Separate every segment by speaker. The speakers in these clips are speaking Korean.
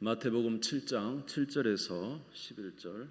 Speaker 1: 마태복음 7장 7절에서 11절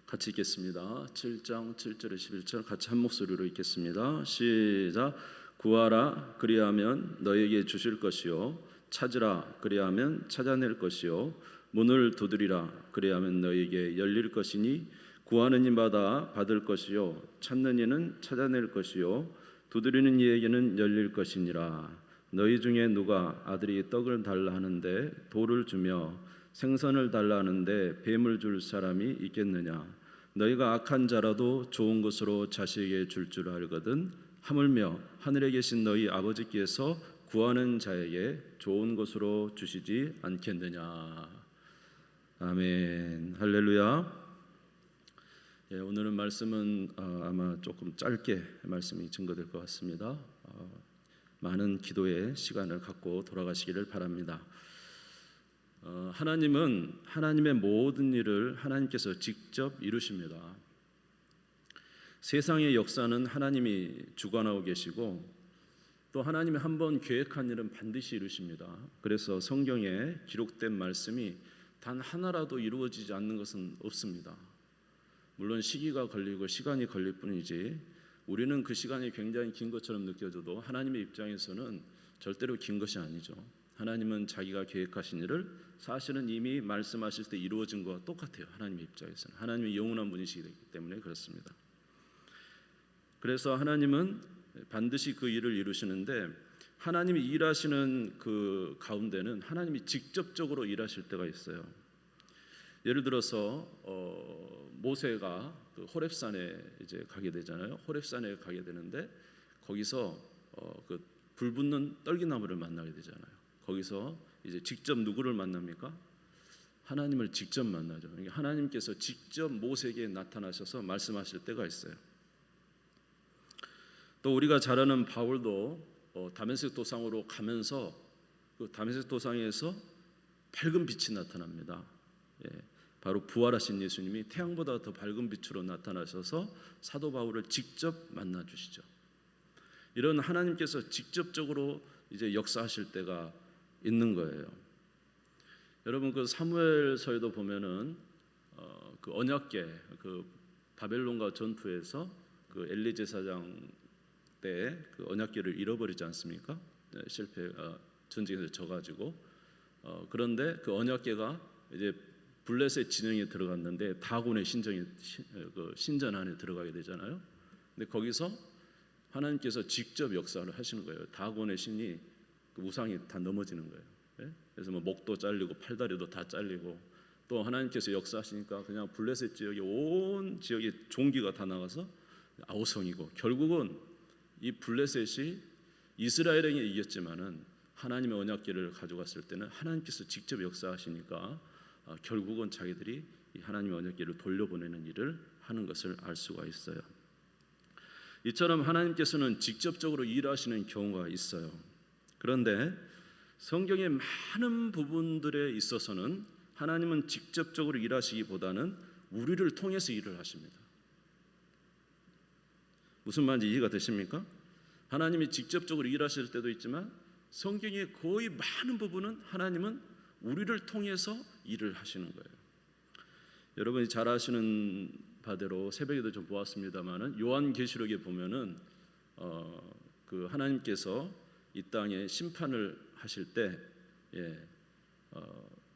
Speaker 1: 같이 읽겠습니다. 7장 7절에 11절 같이 한 목소리로 읽겠습니다. 시작. 구하라 그리하면 너에게 주실 것이요 찾으라 그리하면 찾아낼 것이요 문을 두드리라 그리하면 너에게 열릴 것이니 구하는 이마다 받을 것이요 찾는 이는 찾아낼 것이요 두드리는 이에게는 열릴 것이니라. 너희 중에 누가 아들이 떡을 달라 하는데 돌을 주며 생선을 달라 하는데 뱀을 줄 사람이 있겠느냐. 너희가 악한 자라도 좋은 것으로 자식에게 줄 알거든 하물며 하늘에 계신 너희 아버지께서 구하는 자에게 좋은 것으로 주시지 않겠느냐. 아멘. 할렐루야. 오늘은 말씀은 아마 조금 짧게 말씀이 증거될 것 같습니다. 많은 기도의 시간을 갖고 돌아가시기를 바랍니다. 하나님은 하나님의 모든 일을 하나님께서 직접 이루십니다. 세상의 역사는 하나님이 주관하고 계시고 또 하나님이 한번 계획한 일은 반드시 이루십니다. 그래서 성경에 기록된 말씀이 단 하나라도 이루어지지 않는 것은 없습니다. 물론 시기가 걸리고 시간이 걸릴 뿐이지 우리는 그 시간이 굉장히 긴 것처럼 느껴져도 하나님의 입장에서는 절대로 긴 것이 아니죠. 하나님은 자기가 계획하신 일을 사실은 이미 말씀하실 때 이루어진 것과 똑같아요. 하나님의 입장에서는 하나님이 영원한 분이시기 때문에 그렇습니다. 그래서 하나님은 반드시 그 일을 이루시는데 하나님이 일하시는 그 가운데는 하나님이 직접적으로 일하실 때가 있어요. 예를 들어서 모세가 그 호렙산에 이제 가게 되잖아요. 호렙산에 가게 되는데 거기서 그 불 붙는 떨기나무를 만나게 되잖아요. 거기서 이제 직접 누구를 만납니까? 하나님을 직접 만나죠. 그러니까 하나님께서 직접 모세에게 나타나셔서 말씀하실 때가 있어요. 또 우리가 잘 아는 바울도 다메섹 도상으로 가면서 그 다메섹 도상에서 밝은 빛이 나타납니다. 바로 부활하신 예수님이 태양보다 더 밝은 빛으로 나타나셔서 사도 바울을 직접 만나 주시죠. 이런 하나님께서 직접적으로 이제 역사하실 때가 있는 거예요. 여러분 그 사무엘서에도 보면은 그 언약궤 그 바벨론과 전투에서 그 엘리 제사장 때 그 언약궤를 잃어버리지 않습니까? 전쟁에서 져가지고 그런데 그 언약궤가 이제 블레셋 진영에 들어갔는데 다곤의 신전 안에 들어가게 되잖아요. 근데 거기서 하나님께서 직접 역사를 하시는 거예요. 다곤의 신이 그 우상이 다 넘어지는 거예요. 그래서 뭐 목도 잘리고 팔다리도 다 잘리고 또 하나님께서 역사하시니까 그냥 블레셋 지역에 온 지역에 종기가 다 나가서 아우성이고 결국은 이 블레셋이 이스라엘에게 이겼지만은 하나님의 언약궤를 가져갔을 때는 하나님께서 직접 역사하시니까 결국은 자기들이 하나님의 언약궤를 돌려보내는 일을 하는 것을 알 수가 있어요. 이처럼 하나님께서는 직접적으로 일하시는 경우가 있어요. 그런데 성경의 많은 부분들에 있어서는 하나님은 직접적으로 일하시기보다는 우리를 통해서 일을 하십니다. 무슨 말인지 이해가 되십니까? 하나님이 직접적으로 일하실 때도 있지만 성경의 거의 많은 부분은 하나님은 우리를 통해서 일을 하시는 거예요. 여러분이 잘 아시는 바대로 새벽에도 좀 보았습니다만은 요한계시록에 보면은 그 하나님께서 이 땅에 심판을 하실 때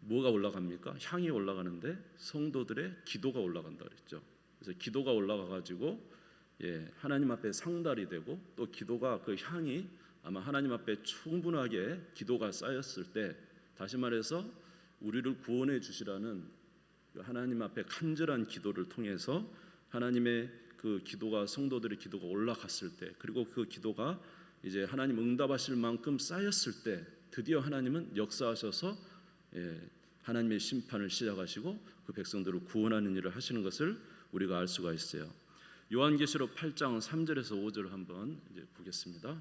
Speaker 1: 뭐가 올라갑니까? 향이 올라가는데 성도들의 기도가 올라간다 그랬죠. 그래서 기도가 올라가 가지고 하나님 앞에 상달이 되고 또 기도가 그 향이 아마 하나님 앞에 충분하게 기도가 쌓였을 때 다시 말해서 우리를 구원해 주시라는 하나님 앞에 간절한 기도를 통해서 하나님의 그 기도가 성도들의 기도가 올라갔을 때 그리고 그 기도가 이제 하나님 응답하실 만큼 쌓였을 때 드디어 하나님은 역사하셔서 하나님의 심판을 시작하시고 그 백성들을 구원하는 일을 하시는 것을 우리가 알 수가 있어요. 요한계시록 8장 3절에서 5절을 한번 이제 보겠습니다.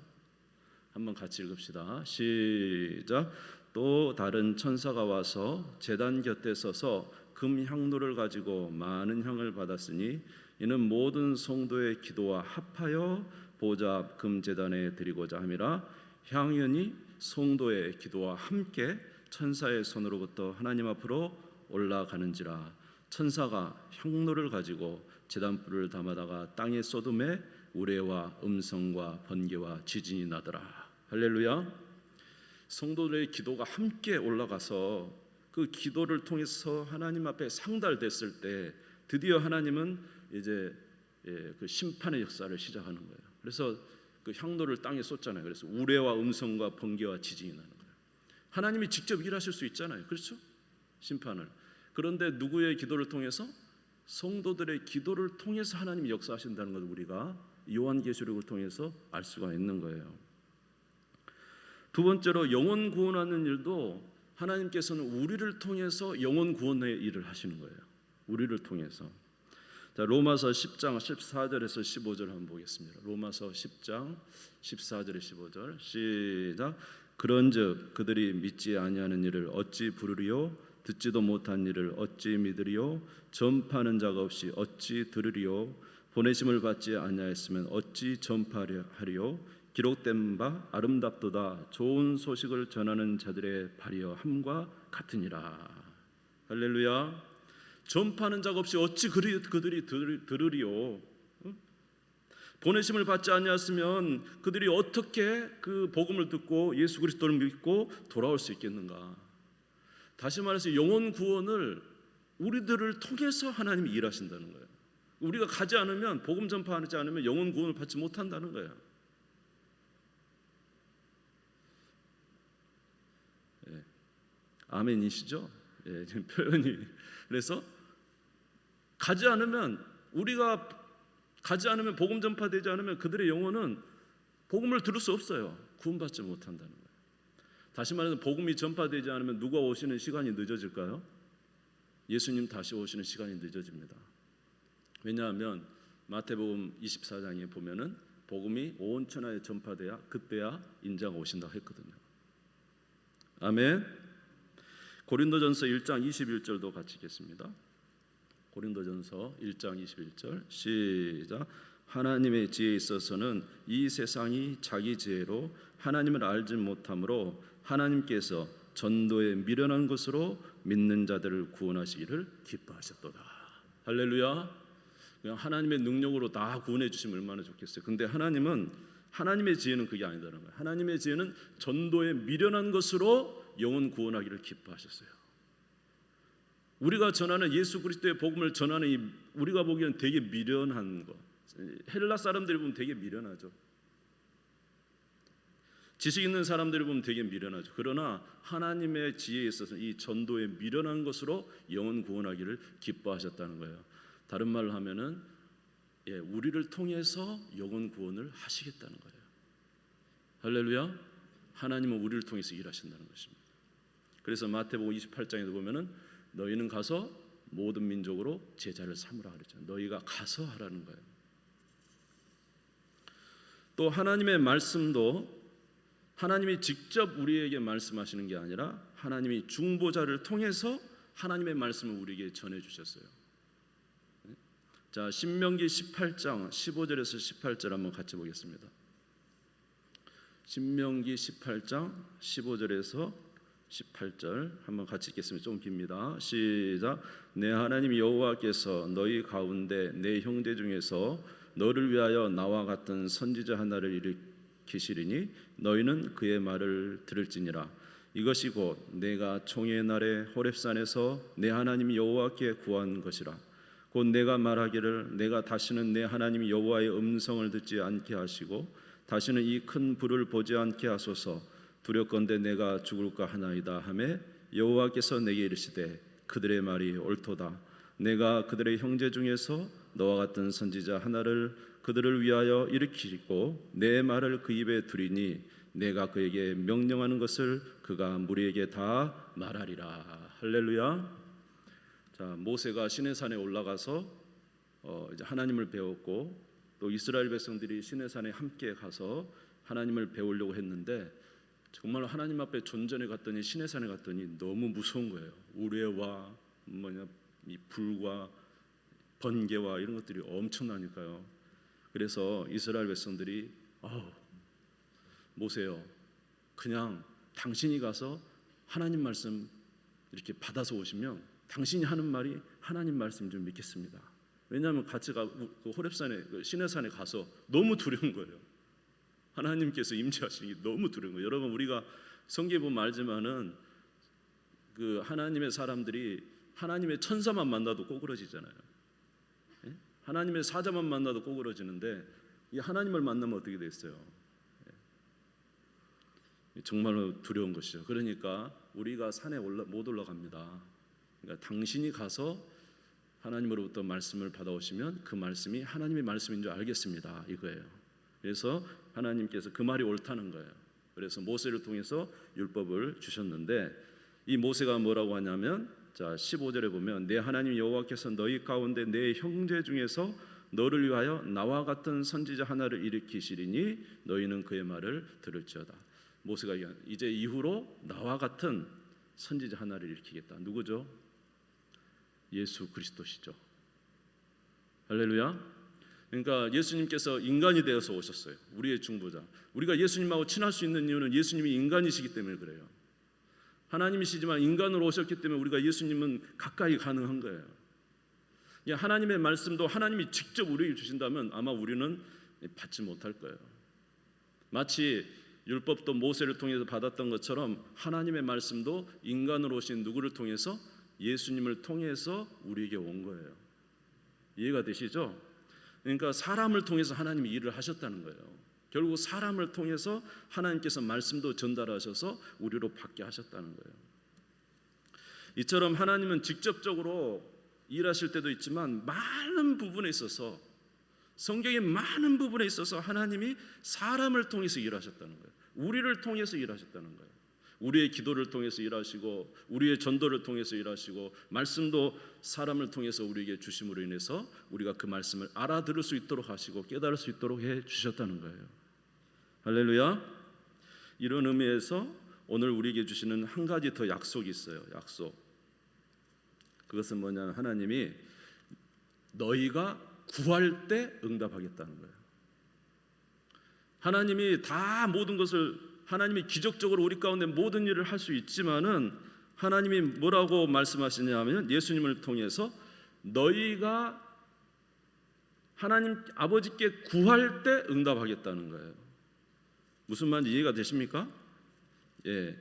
Speaker 1: 한번 같이 읽읍시다. 시작. 또 다른 천사가 와서 제단 곁에 서서 금 향로를 가지고 많은 향을 받았으니 이는 모든 성도의 기도와 합하여 보좌 앞 금 제단에 드리고자 함이라. 향연이 성도의 기도와 함께 천사의 손으로부터 하나님 앞으로 올라가는지라. 천사가 향로를 가지고 제단불을 담아다가 땅에 쏟음에 우레와 음성과 번개와 지진이 나더라. 할렐루야. 성도들의 기도가 함께 올라가서 그 기도를 통해서 하나님 앞에 상달됐을 때 드디어 하나님은 이제 그 심판의 역사를 시작하는 거예요. 그래서 그 향로를 땅에 쏟잖아요. 그래서 우레와 음성과 번개와 지진이 나는 거예요. 하나님이 직접 일하실 수 있잖아요. 그렇죠? 심판을. 그런데 누구의 기도를 통해서? 성도들의 기도를 통해서 하나님이 역사하신다는 것을 우리가 요한계시록을 통해서 알 수가 있는 거예요. 두 번째로 영혼 구원하는 일도 하나님께서는 우리를 통해서 영혼 구원의 일을 하시는 거예요. 우리를 통해서. 자, 로마서 10장 14절에서 15절 한번 보겠습니다. 로마서 10장 14절에 15절 시작. 그런즉 그들이 믿지 아니하는 일을 어찌 부르리요? 듣지도 못한 일을 어찌 믿으리요? 전파하는 자가 없이 어찌 들으리요? 보내심을 받지 아니하였으면 어찌 전파하리요? 기록된 바 아름답도다 좋은 소식을 전하는 자들의 발이여 함과 같으니라. 할렐루야. 전파하는 자가 없이 어찌 그들이 들으리요? 보내심을 받지 아니하였으면 그들이 어떻게 그 복음을 듣고 예수 그리스도를 믿고 돌아올 수 있겠는가? 다시 말해서 영혼 구원을 우리들을 통해서 하나님이 일하신다는 거예요. 우리가 가지 않으면, 복음 전파하지 않으면 영혼 구원을 받지 못한다는 거예요. 아멘이시죠? 예, 지금 표현이. 그래서 가지 않으면, 우리가 가지 않으면, 복음 전파되지 않으면 그들의 영혼은 복음을 들을 수 없어요. 구원받지 못한다는 거예요. 다시 말해서 복음이 전파되지 않으면 누가 오시는 시간이 늦어질까요? 예수님 다시 오시는 시간이 늦어집니다. 왜냐하면 마태복음 24장에 보면은 복음이 온 천하에 전파돼야 그때야 인자가 오신다고 했거든요. 아멘. 고린도전서 1장 21절도 같이 읽겠습니다. 고린도전서 1장 21절 시작. 하나님의 지혜에 있어서는 이 세상이 자기 지혜로 하나님을 알지 못하므로 하나님께서 전도에 미련한 것으로 믿는 자들을 구원하시기를 기뻐하셨도다. 할렐루야. 그냥 하나님의 능력으로 다 구원해 주시면 얼마나 좋겠어요. 근데 하나님의 지혜는 그게 아니다는 거예요. 하나님의 지혜는 전도에 미련한 것으로 영혼 구원하기를 기뻐하셨어요. 우리가 전하는 예수 그리스도의 복음을 전하는 우리가 보기에는 되게 미련한 거. 헬라 사람들이 보면 되게 미련하죠. 지식 있는 사람들이 보면 되게 미련하죠. 그러나 하나님의 지혜에 있어서 이 전도에 미련한 것으로 영혼 구원하기를 기뻐하셨다는 거예요. 다른 말로 하면은 우리를 통해서 영혼 구원을 하시겠다는 거예요. 할렐루야. 하나님은 우리를 통해서 일하신다는 것입니다. 그래서 마태복음 28장에도 보면은 너희는 가서 모든 민족으로 제자를 삼으라 그랬죠. 너희가 가서 하라는 거예요. 또 하나님의 말씀도 하나님이 직접 우리에게 말씀하시는 게 아니라 하나님이 중보자를 통해서 하나님의 말씀을 우리에게 전해 주셨어요. 자, 신명기 18장 15절에서 18절 한번 같이 보겠습니다. 신명기 18장 15절에서 18절 한번 같이 읽겠습니다. 좀 깁니다. 시작. 내 하나님 여호와께서 너희 가운데 내 형제 중에서 너를 위하여 나와 같은 선지자 하나를 일으키시리니 너희는 그의 말을 들을지니라. 이것이 곧 내가 총회 날에 호렙산에서 내 하나님 여호와께 구한 것이라. 곧 내가 말하기를 내가 다시는 내 하나님 여호와의 음성을 듣지 않게 하시고 다시는 이 큰 불을 보지 않게 하소서. 두렵건대 내가 죽을까 하나이다 하매 여호와께서 내게 이르시되 그들의 말이 옳도다. 내가 그들의 형제 중에서 너와 같은 선지자 하나를 그들을 위하여 일으키고 내 말을 그 입에 두리니 내가 그에게 명령하는 것을 그가 무리에게 다 말하리라. 할렐루야. 자, 모세가 시내산에 올라가서 이제 하나님을 배웠고 또 이스라엘 백성들이 시내산에 함께 가서 하나님을 배우려고 했는데 정말 하나님 앞에 존전해 갔더니 시내산에 갔더니 너무 무서운 거예요. 우레와 이 불과 번개와 이런 것들이 엄청나니까요. 그래서 이스라엘 백성들이 모세요, 그냥 당신이 가서 하나님 말씀 이렇게 받아서 오시면 당신이 하는 말이 하나님 말씀인 줄 믿겠습니다. 왜냐하면 같이 그 호렙산에 그 시내산에 가서 너무 두려운 거예요. 하나님께서 임재하시는 게 너무 두려운 거예요. 여러분, 우리가 성경에 보면 알지만은 그 하나님의 사람들이 하나님의 천사만 만나도 꼬꾸라지잖아요. 예? 하나님의 사자만 만나도 꼬꾸라지는데 이 하나님을 만나면 어떻게 됐어요? 예. 정말로 두려운 것이죠. 그러니까 우리가 산에 못 올라갑니다. 그러니까 당신이 가서 하나님으로부터 말씀을 받아오시면 그 말씀이 하나님의 말씀인 줄 알겠습니다. 이거예요. 그래서 하나님께서 그 말이 옳다는 거예요. 그래서 모세를 통해서 율법을 주셨는데 이 모세가 뭐라고 하냐면 자 15절에 보면 내 하나님 여호와께서 너희 가운데 내 형제 중에서 너를 위하여 나와 같은 선지자 하나를 일으키시리니 너희는 그의 말을 들을지어다. 모세가 이제 이후로 나와 같은 선지자 하나를 일으키겠다. 누구죠? 예수 그리스도시죠. 할렐루야. 그러니까 예수님께서 인간이 되어서 오셨어요. 우리의 중보자. 우리가 예수님하고 친할 수 있는 이유는 예수님이 인간이시기 때문에 그래요. 하나님이시지만 인간으로 오셨기 때문에 우리가 예수님은 가까이 가능한 거예요. 하나님의 말씀도 하나님이 직접 우리에게 주신다면 아마 우리는 받지 못할 거예요. 마치 율법도 모세를 통해서 받았던 것처럼 하나님의 말씀도 인간으로 오신 누구를 통해서 예수님을 통해서 우리에게 온 거예요. 이해가 되시죠? 그러니까 사람을 통해서 하나님이 일을 하셨다는 거예요. 결국 사람을 통해서 하나님께서 말씀도 전달하셔서 우리로 받게 하셨다는 거예요. 이처럼 하나님은 직접적으로 일하실 때도 있지만 많은 부분에 있어서 성경의 많은 부분에 있어서 하나님이 사람을 통해서 일하셨다는 거예요. 우리를 통해서 일하셨다는 거예요. 우리의 기도를 통해서 일하시고 우리의 전도를 통해서 일하시고 말씀도 사람을 통해서 우리에게 주심으로 인해서 우리가 그 말씀을 알아들을 수 있도록 하시고 깨달을 수 있도록 해 주셨다는 거예요. 할렐루야. 이런 의미에서 오늘 우리에게 주시는 한 가지 더 약속이 있어요. 약속. 그것은 뭐냐면 하나님이 너희가 구할 때 응답하겠다는 거예요. 하나님이 다 모든 것을 하나님이 기적적으로 우리 가운데 모든 일을 할 수 있지만은 하나님이 뭐라고 말씀하시냐면 예수님을 통해서 너희가 하나님 아버지께 구할 때 응답하겠다는 거예요. 무슨 말인지 이해가 되십니까? 예.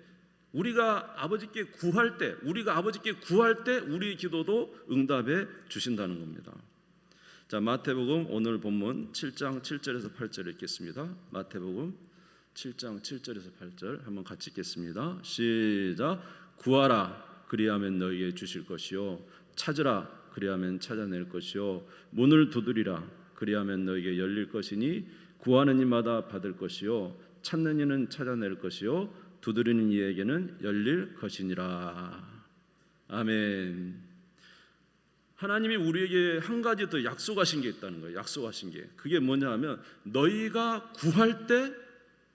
Speaker 1: 우리가 아버지께 구할 때 우리의 기도도 응답해 주신다는 겁니다. 자, 마태복음 오늘 본문 7장 7절에서 8절 읽겠습니다. 마태복음 7장 7절에서 8절 한번 같이 읽겠습니다. 시작. 구하라 그리하면 너희에게 주실 것이요 찾으라 그리하면 찾아낼 것이요 문을 두드리라 그리하면 너희에게 열릴 것이니 구하는 이마다 받을 것이요 찾는 이는 찾아낼 것이요 두드리는 이에게는 열릴 것이니라. 아멘. 하나님이 우리에게 한 가지 더 약속하신 게 있다는 거예요. 약속하신 게 그게 뭐냐 하면 너희가 구할 때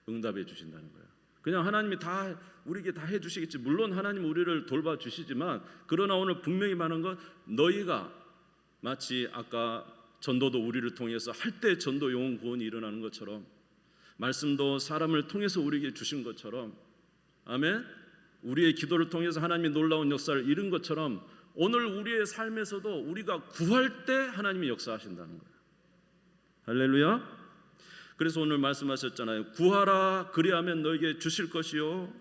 Speaker 1: 응답해 주신다는 거예요. 그냥 하나님이 다 우리에게 다 해주시겠지. 물론 하나님 우리를 돌봐주시지만 그러나 오늘 분명히 말하는 건 너희가 마치 아까 전도도 우리를 통해서 할 때 전도 영혼 구원이 일어나는 것처럼 말씀도 사람을 통해서 우리에게 주신 것처럼 아멘. 우리의 기도를 통해서 하나님이 놀라운 역사를 이룬 것처럼 오늘 우리의 삶에서도 우리가 구할 때 하나님이 역사하신다는 거예요. 할렐루야. 그래서 오늘 말씀하셨잖아요. 구하라 그리하면 너에게 주실 것이요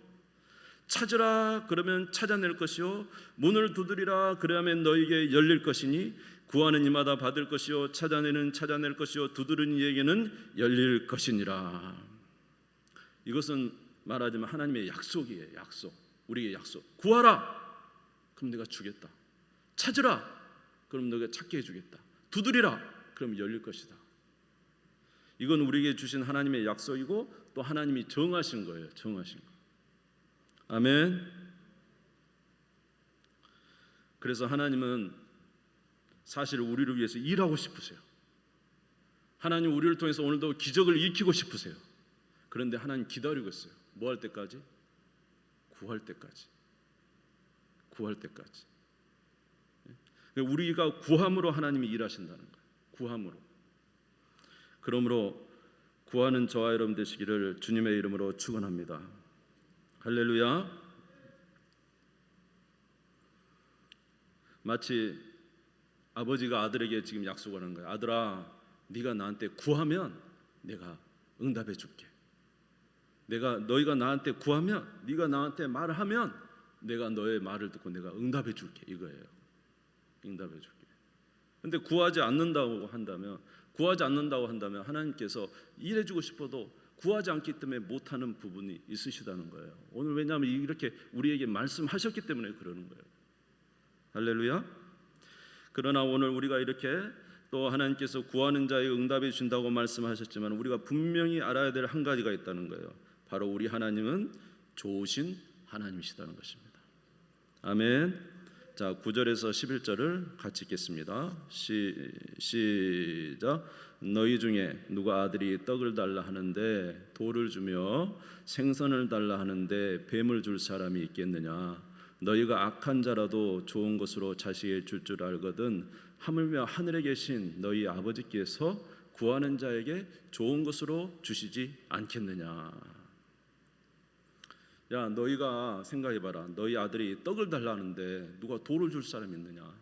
Speaker 1: 찾으라 그러면 찾아낼 것이요 문을 두드리라 그리하면 너에게 열릴 것이니 구하는 이마다 받을 것이요 찾아내는 찾아낼 것이요 두드리는 이에게는 열릴 것이니라. 이것은 말하자면 하나님의 약속이에요. 약속. 우리의 약속. 구하라 그럼 내가 주겠다. 찾으라 그럼 너가 찾게 해주겠다. 두드리라 그럼 열릴 것이다. 이건 우리에게 주신 하나님의 약속이고 또 하나님이 정하신 거예요. 정하신 거. 아멘. 그래서 하나님은 사실 우리를 위해서 일하고 싶으세요. 하나님 우리를 통해서 오늘도 기적을 일으키고 싶으세요. 그런데 하나님 기다리고 있어요. 뭐 할 때까지? 구할 때까지. 구할 때까지. 우리가 구함으로 하나님이 일하신다는 거예요. 구함으로. 그러므로 구하는 저와 여러분 되시기를 주님의 이름으로 축원합니다. 할렐루야. 마치 아버지가 아들에게 지금 약속을 하는 거예요. 아들아, 네가 나한테 구하면 내가 응답해 줄게. 너희가 나한테 구하면, 네가 나한테 말을 하면 내가 너의 말을 듣고 내가 응답해 줄게, 이거예요. 응답해 줄게. 근데 구하지 않는다고 한다면 하나님께서 일해주고 싶어도 구하지 않기 때문에 못하는 부분이 있으시다는 거예요. 오늘 왜냐하면 이렇게 우리에게 말씀하셨기 때문에 그러는 거예요. 할렐루야. 그러나 오늘 우리가 이렇게 또 하나님께서 구하는 자에게 응답해 준다고 말씀하셨지만 우리가 분명히 알아야 될 한 가지가 있다는 거예요. 바로 우리 하나님은 좋으신 하나님이시다는 것입니다. 아멘. 자, 9절에서 11절을 같이 읽겠습니다. 시작. 너희 중에 누가 아들이 떡을 달라 하는데 돌을 주며 생선을 달라 하는데 뱀을 줄 사람이 있겠느냐? 너희가 악한 자라도 좋은 것으로 자식을 줄 알거든 하물며 하늘에 계신 너희 아버지께서 구하는 자에게 좋은 것으로 주시지 않겠느냐? 야, 너희가 생각해봐라. 너희 아들이 떡을 달라는데 누가 돌을 줄 사람이 있느냐?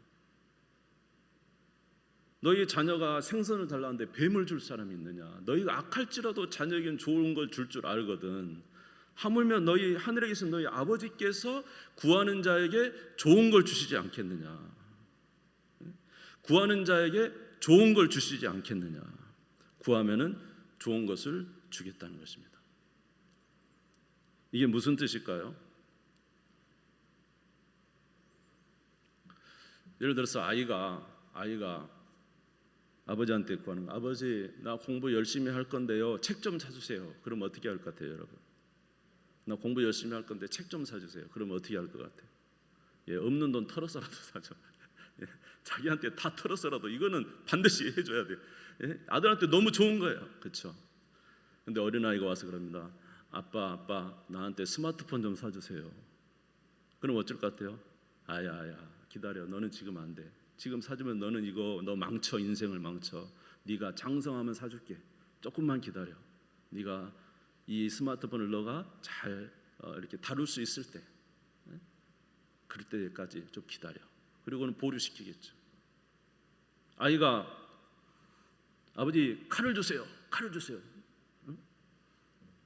Speaker 1: 너희 자녀가 생선을 달라는데 뱀을 줄 사람이 있느냐? 너희가 악할지라도 자녀에게는 좋은 걸 줄 알거든 하물며 너희 하늘에 계신 너희 아버지께서 구하는 자에게 좋은 걸 주시지 않겠느냐? 구하는 자에게 좋은 걸 주시지 않겠느냐? 구하면은 좋은 것을 주겠다는 것입니다. 이게 무슨 뜻일까요? 예를 들어서 아이가 아버지한테 구하는 거. 아버지, 나 공부 열심히 할 건데요, 책 좀 사주세요. 그럼 어떻게 할 것 같아요, 여러분? 나 공부 열심히 할 건데 책 좀 사주세요. 그럼 어떻게 할 것 같아요? 예, 없는 돈 털어서라도 사죠. 예, 자기한테 다 털어서라도 이거는 반드시 해줘야 돼요. 예, 아들한테 너무 좋은 거예요, 그렇죠? 근데 어린아이가 와서 그럽니다. 아빠, 나한테 스마트폰 좀 사주세요. 그럼 어쩔 것 같아요? 아야, 기다려. 너는 지금 안 돼. 지금 사주면 너는 너 망쳐. 인생을 망쳐. 네가 장성하면 사줄게. 조금만 기다려. 네가 이 스마트폰을 너가 잘 이렇게 다룰 수 있을 때, 그럴 때까지 좀 기다려. 그리고는 보류시키겠죠. 아이가 아버지 칼을 주세요.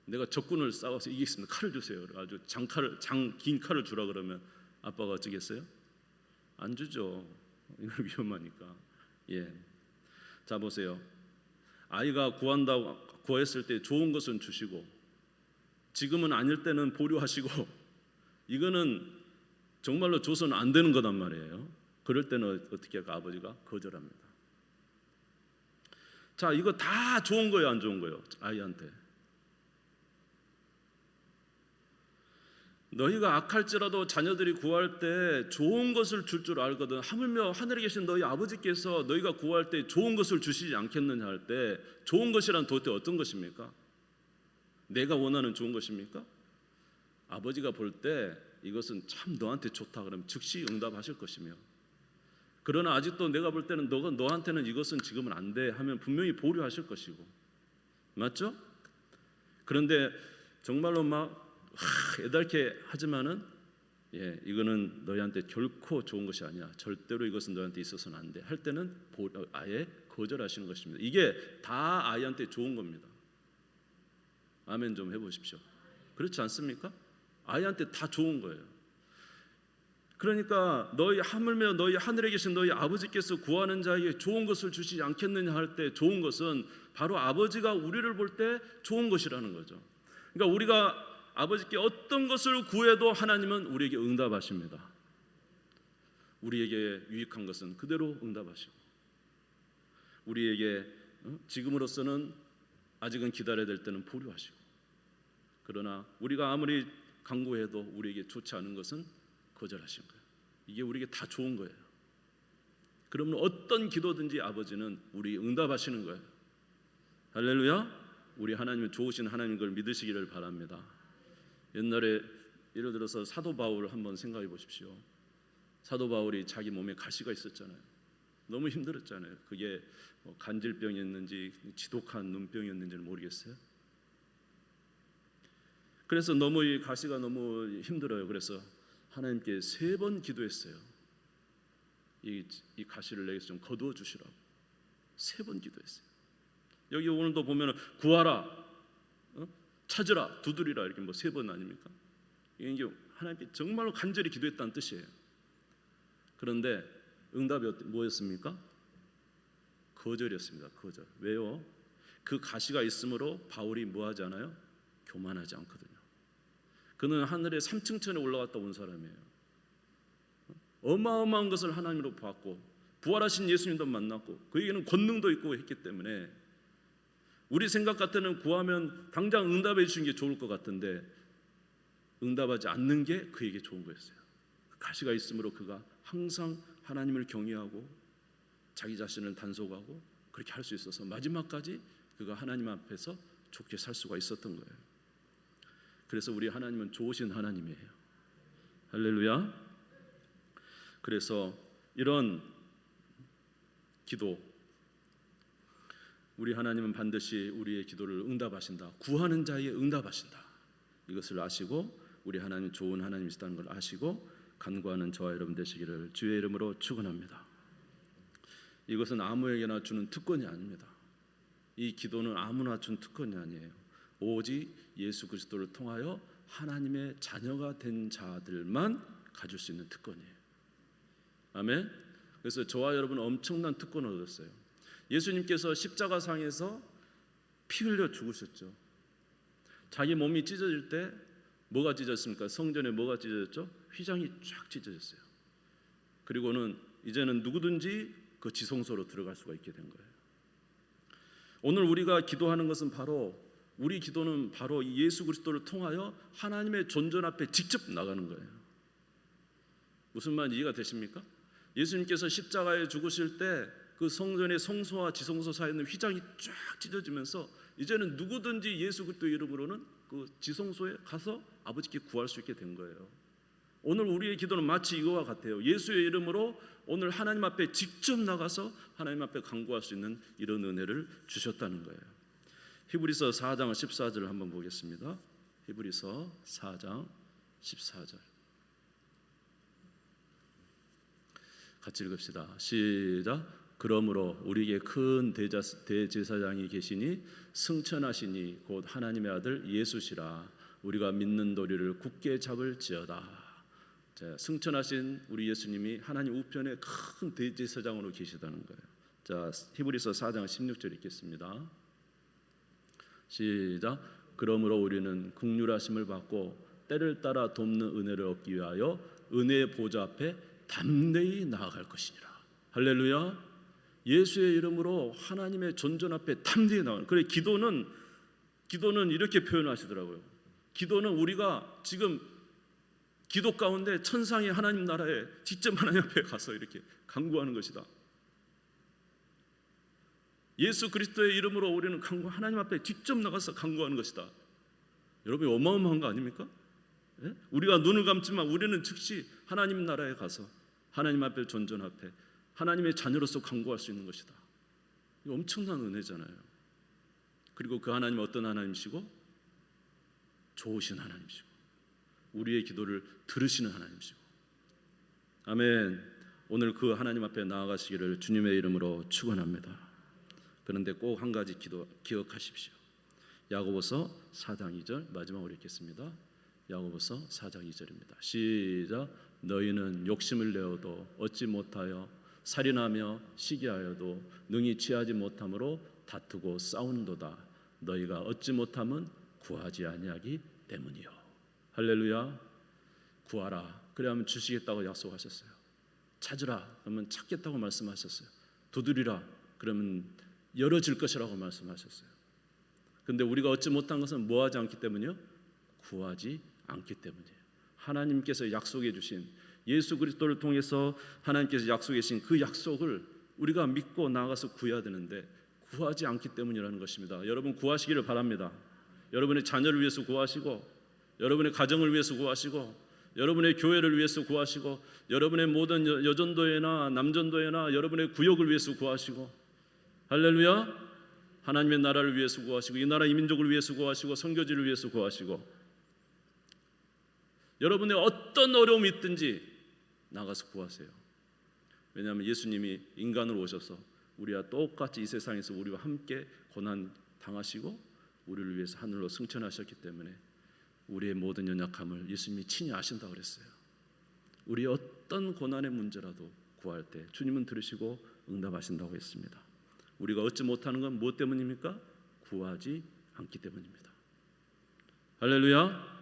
Speaker 1: 내가 적군을 싸워서 이기겠습니다. 칼을 주세요. 아주 긴 칼을 주라 그러면 아빠가 어쩌겠어요? 안 주죠. 이거 위험하니까. 예. 자, 보세요. 아이가 구했을 때 좋은 것은 주시고 지금은 아닐 때는 보류하시고 이거는 정말로 줘서는 안 되는 거단 말이에요. 그럴 때는 어떻게 할까? 아버지가 거절합니다. 자, 이거 다 좋은 거예요, 안 좋은 거예요? 아이한테. 너희가 악할지라도 자녀들이 구할 때 좋은 것을 줄 알거든 하물며 하늘에 계신 너희 아버지께서 너희가 구할 때 좋은 것을 주시지 않겠느냐 할 때, 좋은 것이란 도대체 어떤 것입니까? 내가 원하는 좋은 것입니까? 아버지가 볼 때 이것은 참 너한테 좋다 그러면 즉시 응답하실 것이며, 그러나 아직도 내가 볼 때는 너한테는 이것은 지금은 안 돼 하면 분명히 보류하실 것이고, 맞죠? 그런데 정말로 막 애달게 하지만은 이거는 너희한테 결코 좋은 것이 아니야. 절대로 이것은 너희한테 있어서는 안 돼. 할 때는 아예 거절하시는 것입니다. 이게 다 아이한테 좋은 겁니다. 아멘 좀 해보십시오. 그렇지 않습니까? 아이한테 다 좋은 거예요. 그러니까 하물며 너희 하늘에 계신 너희 아버지께서 구하는 자에게 좋은 것을 주시지 않겠느냐 할 때, 좋은 것은 바로 아버지가 우리를 볼 때 좋은 것이라는 거죠. 그러니까 우리가 아버지께 어떤 것을 구해도 하나님은 우리에게 응답하십니다. 우리에게 유익한 것은 그대로 응답하시고, 우리에게 지금으로서는 아직은 기다려야 될 때는 보류하시고, 그러나 우리가 아무리 간구해도 우리에게 좋지 않은 것은 거절하신 거예요. 이게 우리에게 다 좋은 거예요. 그러면 어떤 기도든지 아버지는 우리 응답하시는 거예요. 할렐루야. 우리 하나님은 좋으신 하나님인 걸 믿으시기를 바랍니다. 옛날에 예를 들어서 사도 바울을 한번 생각해 보십시오. 사도 바울이 자기 몸에 가시가 있었잖아요. 너무 힘들었잖아요. 그게 간질병이었는지 지독한 눈병이었는지는 모르겠어요. 그래서 너무 이 가시가 너무 힘들어요. 그래서 하나님께 3번 기도했어요. 이 가시를 내게서 좀 거두어 주시라고 3번 기도했어요. 여기 오늘도 보면 구하라, 찾으라, 두드리라 이렇게 3번 아닙니까? 이게 하나님께 정말로 간절히 기도했다는 뜻이에요. 그런데 응답이 뭐였습니까? 거절이었습니다. 거절. 왜요? 그 가시가 있으므로 바울이 뭐하지 않아요? 교만하지 않거든요. 그는 하늘의 3층천에 올라갔다 온 사람이에요. 어마어마한 것을 하나님으로 받고 부활하신 예수님도 만났고 그에게는 권능도 있고 했기 때문에 우리 생각 같으면 구하면 당장 응답해 주시는 게 좋을 것 같은데 응답하지 않는 게 그에게 좋은 거였어요. 가시가 있으므로 그가 항상 하나님을 경외하고 자기 자신을 단속하고 그렇게 할 수 있어서 마지막까지 그가 하나님 앞에서 좋게 살 수가 있었던 거예요. 그래서 우리 하나님은 좋으신 하나님이에요. 할렐루야. 그래서 이런 기도, 우리 하나님은 반드시 우리의 기도를 응답하신다. 구하는 자에게 응답하신다. 이것을 아시고 우리 하나님 좋은 하나님이시다는 걸 아시고 간구하는 저와 여러분 되시기를 주의 이름으로 축원합니다. 이것은 아무에게나 주는 특권이 아닙니다. 이 기도는 아무나 준 특권이 아니에요. 오직 예수 그리스도를 통하여 하나님의 자녀가 된 자들만 가질 수 있는 특권이에요. 아멘. 그래서 저와 여러분은 엄청난 특권을 얻었어요. 예수님께서 십자가상에서 피 흘려 죽으셨죠. 자기 몸이 찢어질 때 뭐가 찢어졌습니까? 성전에 뭐가 찢어졌죠? 휘장이 쫙 찢어졌어요. 그리고는 이제는 누구든지 그 지성소로 들어갈 수가 있게 된 거예요. 오늘 우리가 기도하는 것은 바로 우리 기도는 바로 예수 그리스도를 통하여 하나님의 존전 앞에 직접 나가는 거예요. 무슨 말인지 이해가 되십니까? 예수님께서 십자가에 죽으실 때 그 성전의 성소와 지성소 사이에 있는 휘장이 쫙 찢어지면서 이제는 누구든지 예수 그리스도의 이름으로는 그 지성소에 가서 아버지께 구할 수 있게 된 거예요. 오늘 우리의 기도는 마치 이거와 같아요. 예수의 이름으로 오늘 하나님 앞에 직접 나가서 하나님 앞에 간구할 수 있는 이런 은혜를 주셨다는 거예요. 히브리서 4장 14절을 한번 보겠습니다. 히브리서 4장 14절 같이 읽읍시다. 시작. 그러므로 우리에게 큰 대제사장이 계시니 승천하시니 곧 하나님의 아들 예수시라. 우리가 믿는 도리를 굳게 잡을지어다. 자, 승천하신 우리 예수님이 하나님 우편에 큰 대제사장으로 계시다는 거예요. 자, 히브리서 4장 16절 읽겠습니다. 시작. 그러므로 우리는 긍휼하심을 받고 때를 따라 돕는 은혜를 얻기 위하여 은혜의 보좌 앞에 담대히 나아갈 것이니라. 할렐루야. 예수의 이름으로 하나님의 존전 앞에 담대히 나아가는. 그래 기도는 이렇게 표현하시더라고요. 기도는 우리가 지금 기도 가운데 천상의 하나님 나라에 직접 하나님 앞에 가서 이렇게 간구하는 것이다. 예수 그리스도의 이름으로 우리는 하나님 앞에 직접 나가서 간구하는 것이다. 여러분 어마어마한 거 아닙니까? 예? 우리가 눈을 감지만 우리는 즉시 하나님 나라에 가서 하나님 앞에 존전 앞에 하나님의 자녀로서 간구할 수 있는 것이다. 이거 엄청난 은혜잖아요. 그리고 그 하나님은 어떤 하나님이시고 좋으신 하나님이시고 우리의 기도를 들으시는 하나님이시고 아멘. 오늘 그 하나님 앞에 나아가시기를 주님의 이름으로 축원합니다. 그런데 꼭 한 가지 기억하십시오. 야고보서 4장 2절 마지막으로 읽겠습니다. 야고보서 4장 2절입니다. 시작. 너희는 욕심을 내어도 얻지 못하여 살인하며 시기하여도 능히 취하지 못함으로 다투고 싸우는도다. 너희가 얻지 못함은 구하지 아니하기 때문이요. 할렐루야. 구하라 그래야면 주시겠다고 약속하셨어요. 찾으라 그러면 찾겠다고 말씀하셨어요. 두드리라 그러면 열어질 것이라고 말씀하셨어요. 그런데 우리가 얻지 못한 것은 뭐하지 않기 때문이요? 구하지 않기 때문이에요. 하나님께서 약속해 주신 예수 그리스도를 통해서 하나님께서 약속해 주신 그 약속을 우리가 믿고 나아가서 구해야 되는데 구하지 않기 때문이라는 것입니다. 여러분 구하시기를 바랍니다. 여러분의 자녀를 위해서 구하시고 여러분의 가정을 위해서 구하시고 여러분의 교회를 위해서 구하시고 여러분의 모든 여전도회나 남전도회나 여러분의 구역을 위해서 구하시고 할렐루야. 하나님의 나라를 위해서 구하시고 이 나라 이민족을 위해서 구하시고 선교지를 위해서 구하시고 여러분의 어떤 어려움이 있든지 나가서 구하세요. 왜냐하면 예수님이 인간으로 오셔서 우리와 똑같이 이 세상에서 우리와 함께 고난 당하시고 우리를 위해서 하늘로 승천하셨기 때문에 우리의 모든 연약함을 예수님이 친히 아신다고 그랬어요. 우리 어떤 고난의 문제라도 구할 때 주님은 들으시고 응답하신다고 했습니다. 우리가 얻지 못하는 건 무엇 때문입니까? 구하지 않기 때문입니다. 할렐루야.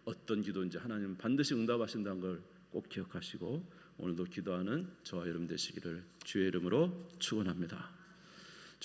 Speaker 1: 어떤 기도인지 하나님은 반드시 응답하신다는 걸 꼭 기억하시고 오늘도 기도하는 저와 여러분 되시기를 주의 이름으로 축원합니다.